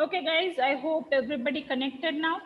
Okay, guys, I hope everybody connected now.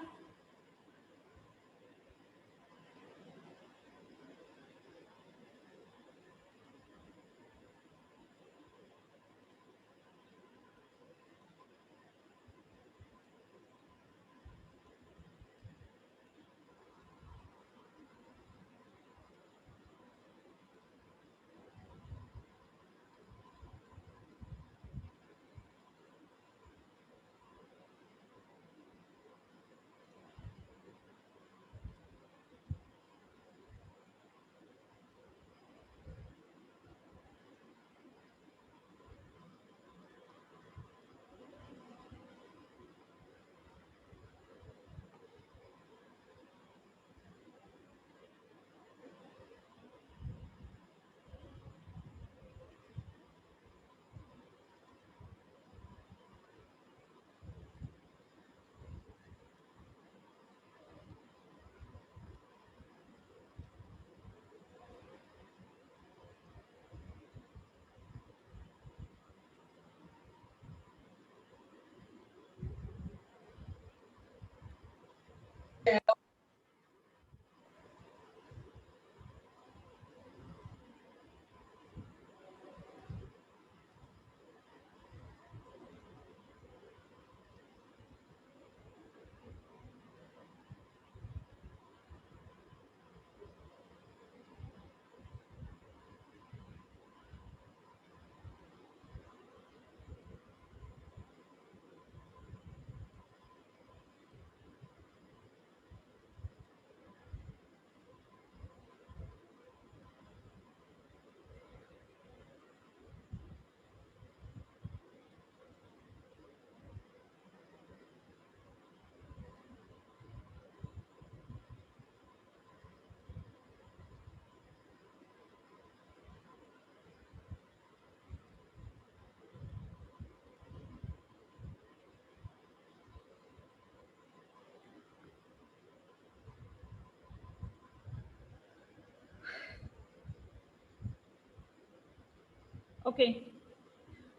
Okay,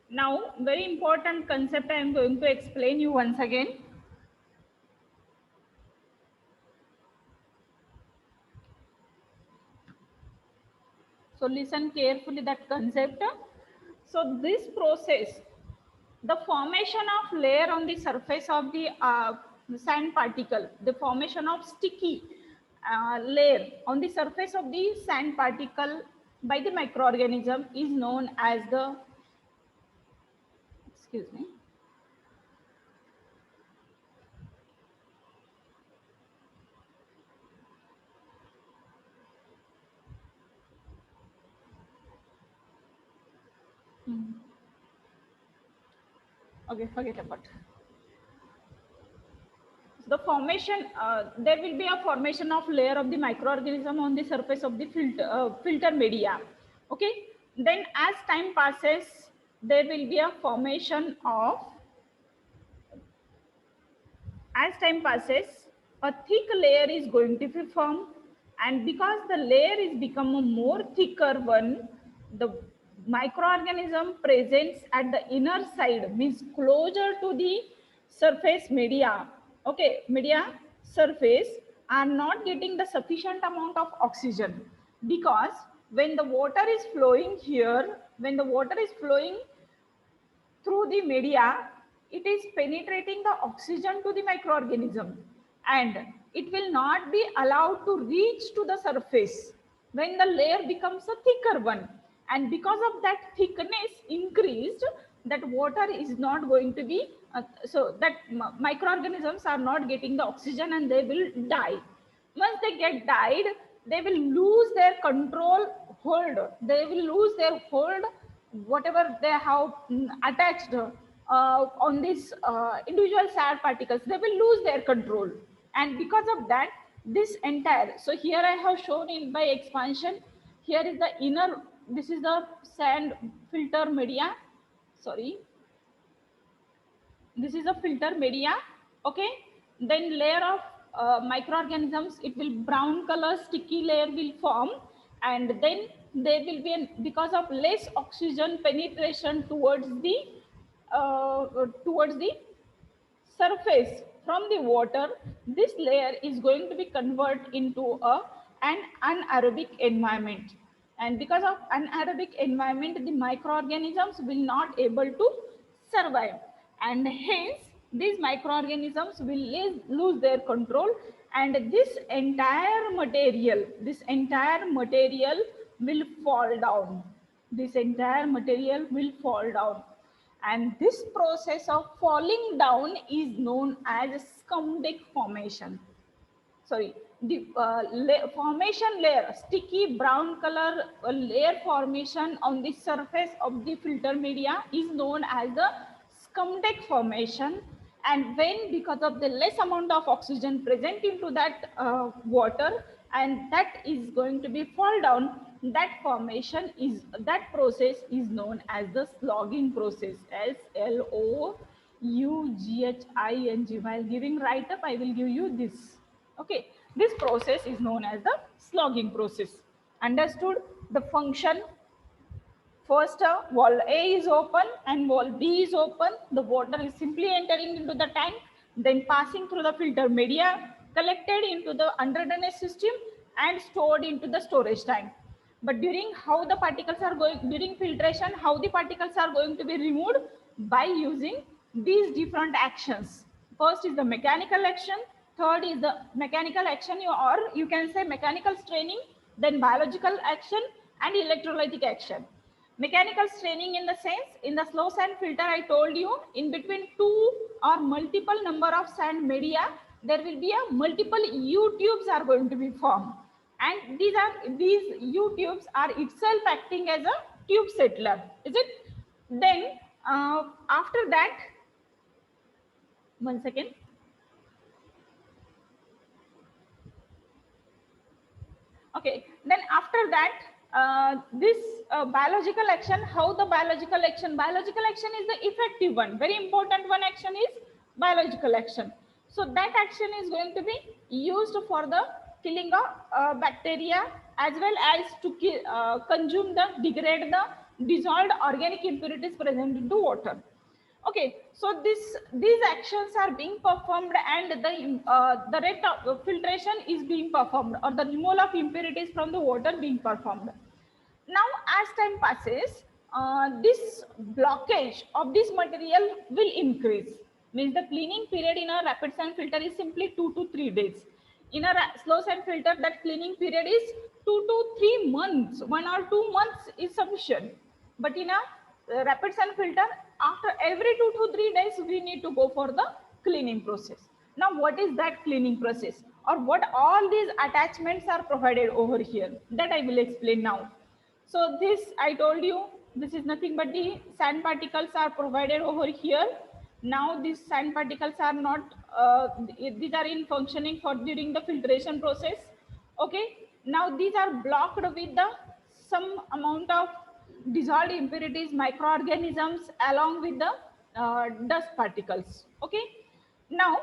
now very important concept I am going to explain you once again. So listen carefully that concept. So this process, the formation of layer on the surface of the sand particle, the formation of sticky layer on the surface of the sand particle by the microorganism is known as the, excuse me. Okay, forget about it. The formation, there will be a formation of layer of the microorganism on the surface of the filter media. Okay, then as time passes, there will be a formation of, as time passes, a thick layer is going to be formed, and because the layer is become a more thicker one, the microorganism presents at the inner side, means closer to the surface media, okay, media surface, are not getting the sufficient amount of oxygen, because when the water is flowing here, when the water is flowing through the media, it is penetrating the oxygen to the microorganism, and it will not be allowed to reach to the surface when the layer becomes a thicker one. And because of that thickness increased, that water is not going to be, so that microorganisms are not getting the oxygen and they will die. Once they get died, they will lose their control hold, they will lose their hold, whatever they have attached on these individual sand particles, they will lose their control. And because of that, this entire, so here I have shown in by expansion, here is the inner, this is the sand filter media, sorry, this is a filter media. Okay, then layer of microorganisms, it will brown color sticky layer will form, and then there will be because of less oxygen penetration towards the surface from the water, this layer is going to be converted into an anaerobic environment. And because of anaerobic environment, the microorganisms will not able to survive. And hence, these microorganisms will lose their control, and this entire material will fall down. This entire material will fall down, and this process of falling down is known as scumdic formation. Sorry, the formation layer, sticky brown color layer formation on the surface of the filter media is known as the scumdic formation. And when, because of the less amount of oxygen present into that water, and that is going to be fall down, that formation is, that process is known as the slogging process. SLOUGHING. While giving write up, I will give you this. Okay, this process is known as the slogging process. Understood? The function, first wall A is open and wall B is open. The water is simply entering into the tank, then passing through the filter media, collected into the under drainage system and stored into the storage tank. But during how the particles are going, during filtration, how the particles are going to be removed? By using these different actions. First is the mechanical action, third is the mechanical action, or you can say mechanical straining, then biological action and electrolytic action. Mechanical straining in the sense, in the slow sand filter, I told you, in between two or multiple number of sand media, there will be a multiple U tubes are going to be formed. And these U tubes are itself acting as a tube settler, is it? Then after that, one second. Okay, then after that, this biological action, how the biological action is the effective one. Very important one action is biological action. So that action is going to be used for the killing of bacteria, as well as to consume the, degrade the dissolved organic impurities present into water. Okay, so these actions are being performed, and the rate of filtration is being performed, or the removal of impurities from the water being performed. Now, as time passes, this blockage of this material will increase. Means the cleaning period in a rapid sand filter is simply 2 to 3 days. In a slow sand filter, that cleaning period is 2 to 3 months. 1 or 2 months is sufficient. But in a rapid sand filter, after every 2 to 3 days, we need to go for the cleaning process. Now, what is that cleaning process, or what all these attachments are provided over here? That I will explain now. So this, I told you, this is nothing but the sand particles are provided over here. Now these sand particles are not, these are in functioning for during the filtration process. Okay. Now these are blocked with the some amount of dissolved impurities, microorganisms, along with the dust particles. Okay. Now,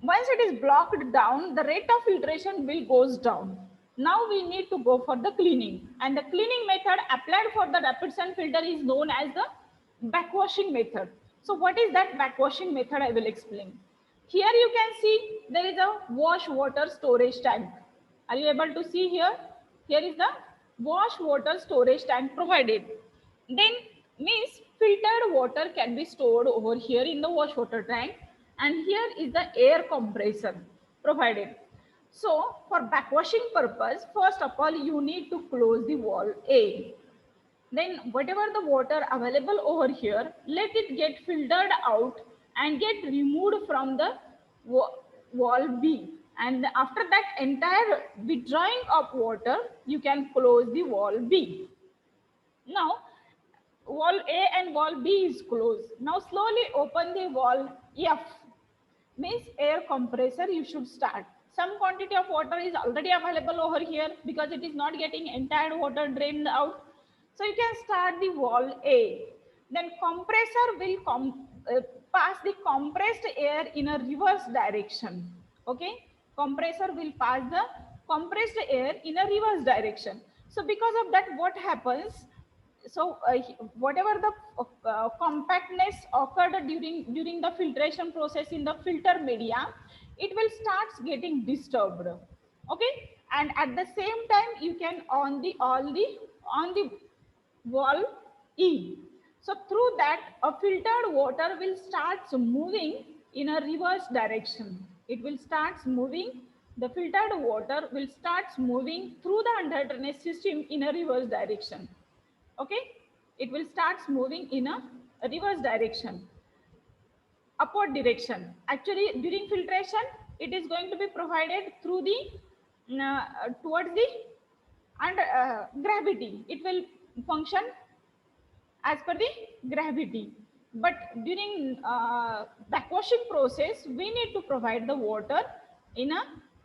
once it is blocked down, the rate of filtration will goes down. Now we need to go for the cleaning, and the cleaning method applied for the rapid sand filter is known as the backwashing method. So what is that backwashing method? I will explain. Here you can see there is a wash water storage tank. Are you able to see here? Here is the wash water storage tank provided. Then means filtered water can be stored over here in the wash water tank, and here is the air compressor provided. So for backwashing purpose, first of all, you need to close the wall A. Then whatever the water available over here, let it get filtered out and get removed from the wall B. And after that entire withdrawing of water, you can close the wall B. Now, wall A and wall B is closed. Now slowly open the wall F. Means air compressor you should start. Some quantity of water is already available over here because it is not getting entire water drained out. So you can start the wall A. Then compressor will pass the compressed air in a reverse direction. Okay, compressor will pass the compressed air in a reverse direction. So because of that, what happens? So whatever the compactness occurred during the filtration process in the filter media, it will starts getting disturbed. Okay, and at the same time you can on the wall E. So through that, a filtered water will start moving in a reverse direction. It will start moving, the filtered water will start moving through the under drainage system in a reverse direction. Okay, it will start moving in a reverse direction, upward direction. Actually during filtration it is going to be provided through the towards the and gravity, it will function as per the gravity. But during backwashing process we need to provide the water in a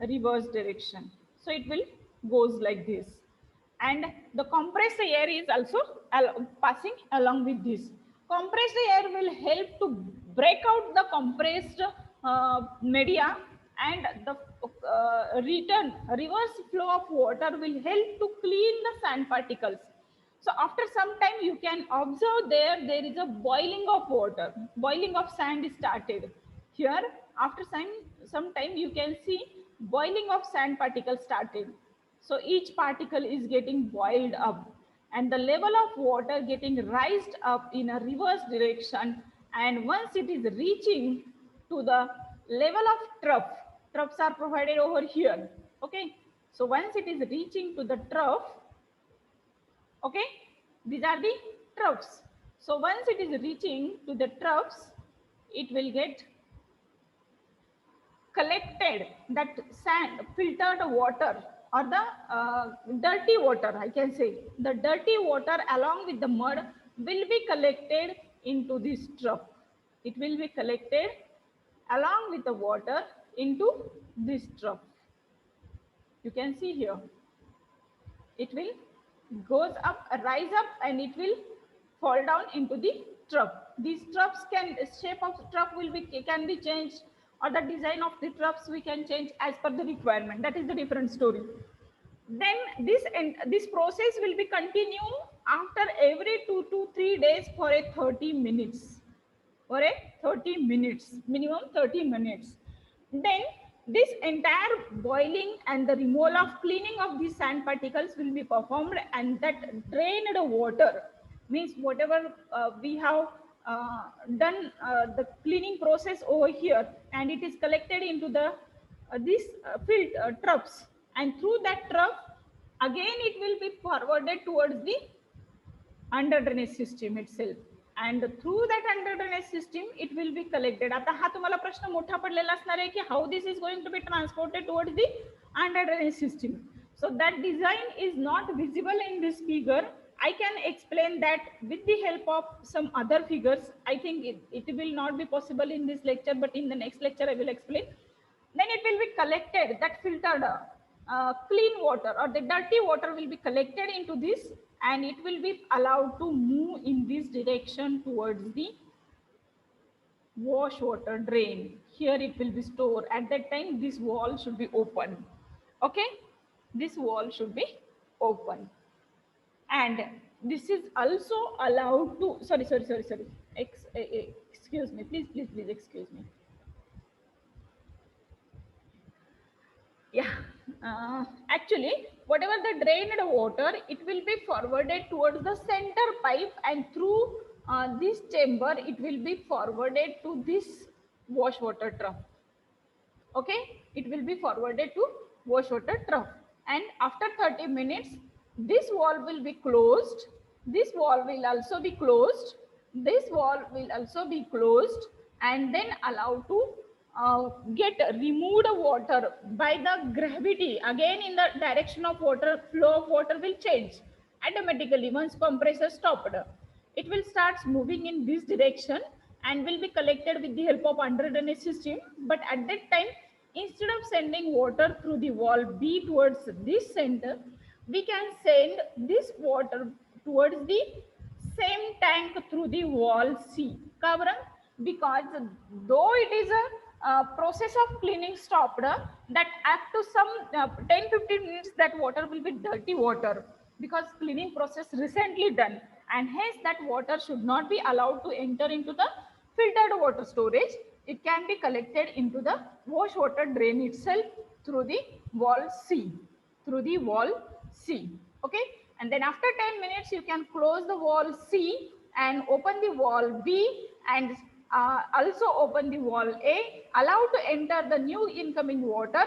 reverse direction, so it will goes like this. And the compressed air is also passing along with this. Compressed air will help to break out the compressed media, and the return reverse flow of water will help to clean the sand particles. So after some time you can observe there is a boiling of water, boiling of sand is started. Here after some time you can see boiling of sand particles started. So each particle is getting boiled up and the level of water getting raised up in a reverse direction. And once it is reaching to the level of trough, troughs are provided over here. Okay. So once it is reaching to the trough, okay, these are the troughs. So once it is reaching to the troughs, it will get collected, that sand, filtered water or the dirty water, I can say the dirty water along with the mud will be collected into this trough. It will be collected along with the water into this trough. You can see here it will goes up, rise up, and it will fall down into the trough. These troughs can, shape of trough will be can be changed, or the design of the troughs we can change as per the requirement. That is the different story. Then this process will be continue after every 2 to 3 days for a 30 minutes, for a 30 minutes, minimum 30 minutes. Then this entire boiling and the removal of cleaning of these sand particles will be performed, and that drained water means whatever we have done the cleaning process over here, and it is collected into the this filled troughs, and through that trough again it will be forwarded towards the under drainage system itself, and through that under drainage system it will be collected. आता हा तुम्हाला प्रश्न मोठा पडलेला असणार आहे की how this is going to be transported towards the under drainage system. So that design is not visible in this figure. I can explain that with the help of some other figures. I think it will not be possible in this lecture, but in the next lecture I will explain. Then it will be collected, that filtered clean water or the dirty water will be collected into this, and it will be allowed to move in this direction towards the wash water drain. Here it will be stored. At that time this wall should be open. Okay, this wall should be open, and this is also allowed to sorry excuse me, please excuse me. Yeah, actually whatever the drained water, it will be forwarded towards the center pipe, and through this chamber it will be forwarded to this wash water trough. Okay, it will be forwarded to wash water trough, and after 30 minutes this wall will be closed, this wall will also be closed, this wall will also be closed, and then allowed to get removed water by the gravity. Again in the direction of water, flow of water will change automatically once compressor stopped. It will start moving in this direction and will be collected with the help of under drainage system. But at that time, instead of sending water through the wall B towards this center, we can send this water towards the same tank through the wall C. Kavaram? Because though it is a process of cleaning stopped, that after some 10-15 minutes that water will be dirty water. because cleaning process recently done, and hence that water should not be allowed to enter into the filtered water storage. It can be collected into the wash water drain itself through the wall C, through the wall C. Okay, and then after 10 minutes you can close the wall C and open the wall B, and also open the wall A, allow to enter the new incoming water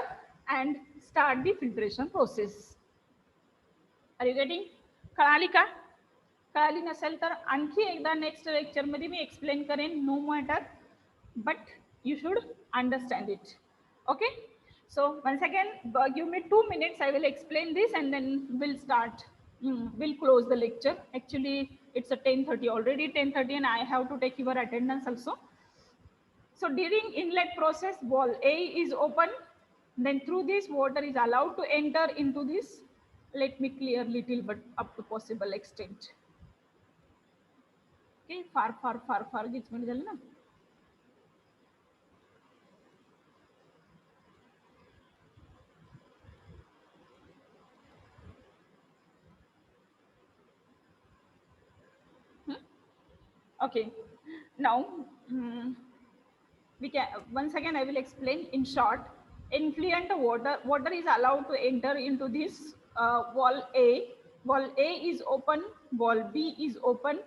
and start the filtration process. Are you getting? कळाली का? कळाली नसेल तर आणखी एकदा next lecture मध्ये मी explain करेन, no matter, but you should understand it. Okay, so once again give me 2 minutes, I will explain this and then we'll start, we'll close the lecture. Actually it's a 10:30 already, 10:30, and I have to take your attendance also. So during inlet process, wall A is open, then through this water is allowed to enter into this. Let me clear little but up to possible extent. Okay, far gets me na. Okay, now we can once again I will explain in short. Influent water is allowed to enter into this wall A. Wall A is open, wall B is open,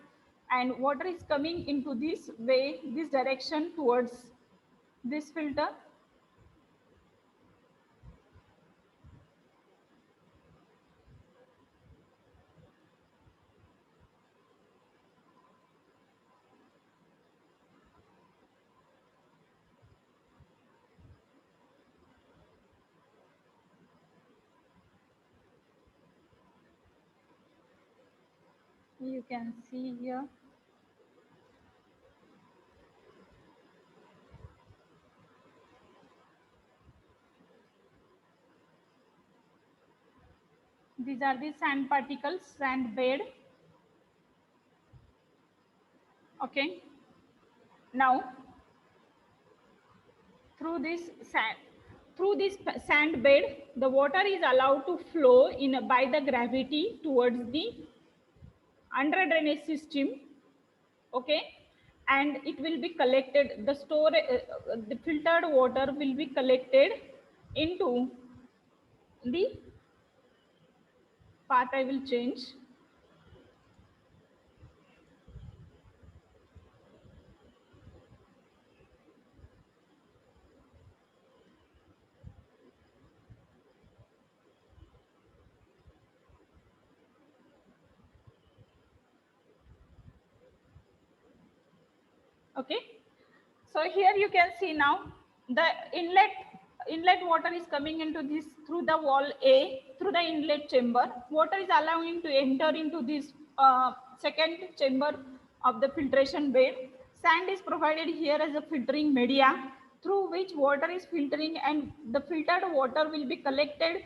and water is coming into this way, this direction towards this filter. You can see here. These are the sand particles, sand bed. Okay. Now, through this sand bed, the water is allowed to flow in by the gravity towards the under drainage system. Okay, and it will be collected. The filtered water will be collected into the path. I will change. Okay, so here you can see now the inlet water is coming into this through the wall A, through the inlet chamber. Water is allowing to enter into this second chamber of the filtration bed. Sand is provided here as a filtering media through which water is filtering, and the filtered water will be collected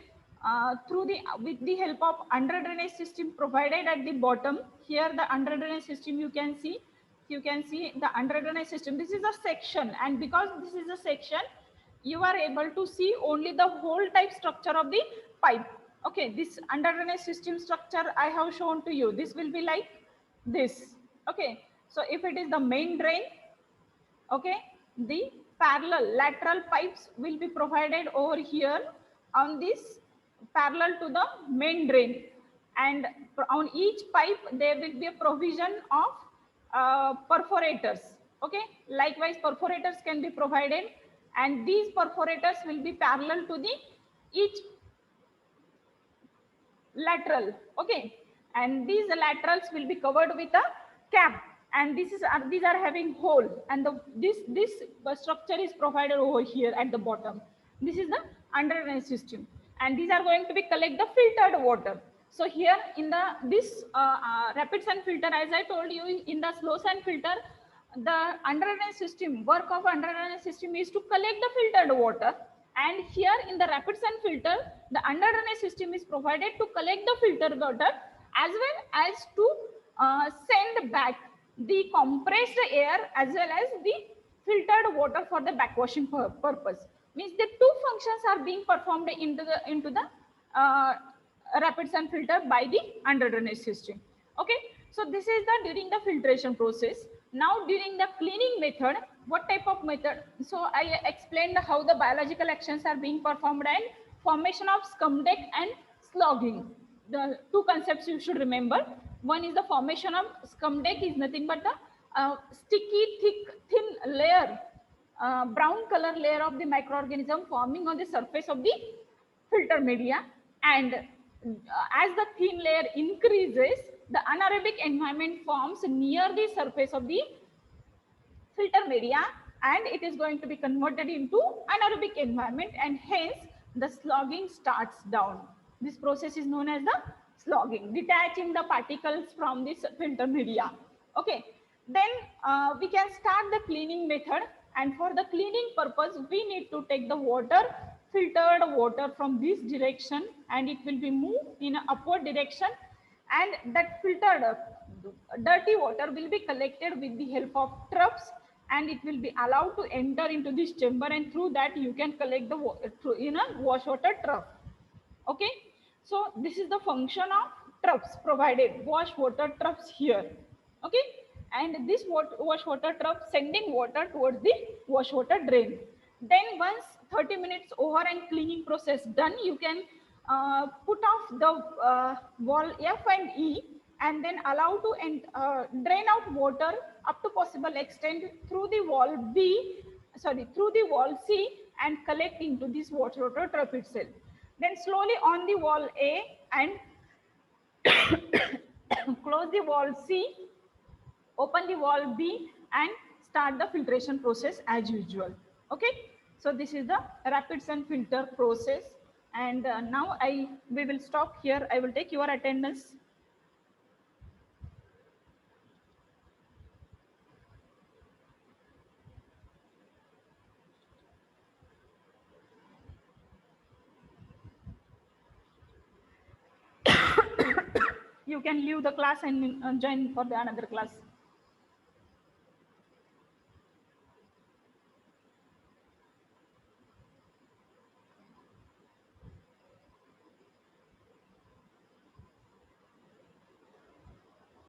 with the help of under drainage system provided at the bottom. Here the under drainage system you can see the under drainage system. This is a section, and because this is a section, you are able to see only the whole type structure of the pipe. Okay, this under drainage system structure I have shown to you. This will be like this. Okay, so if it is the main drain, okay, the parallel lateral pipes will be provided over here on this parallel to the main drain, and on each pipe there will be a provision of perforators. Okay, likewise perforators can be provided, and these perforators will be parallel to the each lateral. Okay, and these laterals will be covered with a cap, and these are having hole, and this structure is provided over here at the bottom. This is the under drainage system, and these are going to be collect the filtered water. So here in this rapid sand filter, as I told you, in the slow sand filter, the under drainage system, work of under drainage system is to collect the filtered water, and here in the rapid sand filter, the under drainage system is provided to collect the filtered water as well as to send back the compressed air as well as the filtered water for the backwashing purpose. Means the two functions are being performed into the rapid sun filter by the under drainage system. Okay, so this is the during the filtration process. Now during the cleaning method, what type of method? So I explained how the biological actions are being performed and formation of scum deck and slogging. The two concepts you should remember. One is the formation of scum deck is nothing but the sticky thick thin layer, brown color layer of the microorganism forming on the surface of the filter media, and as the thin layer increases, the anaerobic environment forms near the surface of the filter media, and it is going to be converted into anaerobic environment, and hence the slogging starts down. This process is known as the slogging, detaching the particles from this filter media. Okay, then we can start the cleaning method, and for the cleaning purpose we need to take the water, filtered water from this direction, and it will be moved in an upward direction, and that filtered dirty water will be collected with the help of troughs, and it will be allowed to enter into this chamber, and through that you can collect the water in a wash water trough. Okay, so this is the function of troughs, provided wash water troughs here. Okay, and this wash water trough sending water towards the wash water drain. Then once 30 minutes over and cleaning process done, you can put off the wall F and E, and then allow to drain out water up to possible extent through the wall B, sorry, through the wall C, and collect into this water trough itself. Then slowly on the wall A and close the wall C, open the wall B, and start the filtration process as usual. Okay, so this is the rapid sun filter process, and now we will stop here. I will take your attendance. You can leave the class and join for the another class.